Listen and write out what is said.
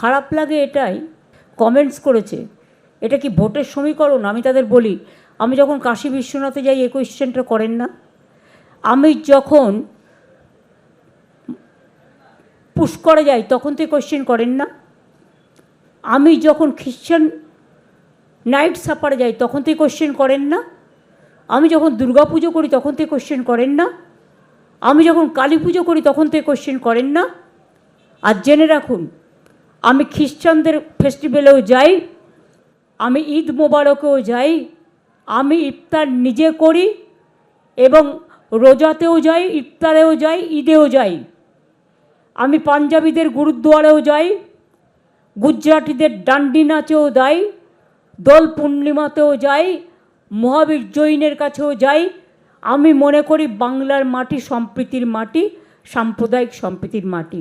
খারাপ লাগে এটাই, কমেন্টস করেছে এটা কি ভোটের সমীকরণ। আমি তাদের বলি, আমি যখন কাশী বিশ্বনাথে যাই এই কোয়েশ্চেনটা করেন না, আমি যখন পুষ্করে যাই তখন তো কোয়েশ্চেন করেন না, আমি যখন খ্রিশ্চান নাইট সাপারে যাই তখন তো কোয়েশ্চেন করেন না, আমি যখন দুর্গা পুজো করি তখন তো কোয়েশ্চেন করেন না, আমি যখন কালী পুজো করি তখন তো কোয়েশ্চেন করেন না। আর জেনে রাখুন, আমি খ্রিশ্চানদের ফেস্টিভ্যালেও যাই, আমি ঈদ মোবারকেও যাই, আমি ইফতার নিজে করি এবং রোজাতেও যাই, ইফতারেও যাই, ঈদেও যাই। আমি পাঞ্জাবিদের গুরুদ্বারেও যাই, গুজরাটিদের ডান্ডি নাচেও যাই, দোল পূর্ণিমাতেও যাই, মহাবীর জৈনের কাছেও যাই। আমি মনে করি বাংলার মাটি সম্প্রীতির মাটি, সাম্প্রদায়িক সম্প্রীতির মাটি।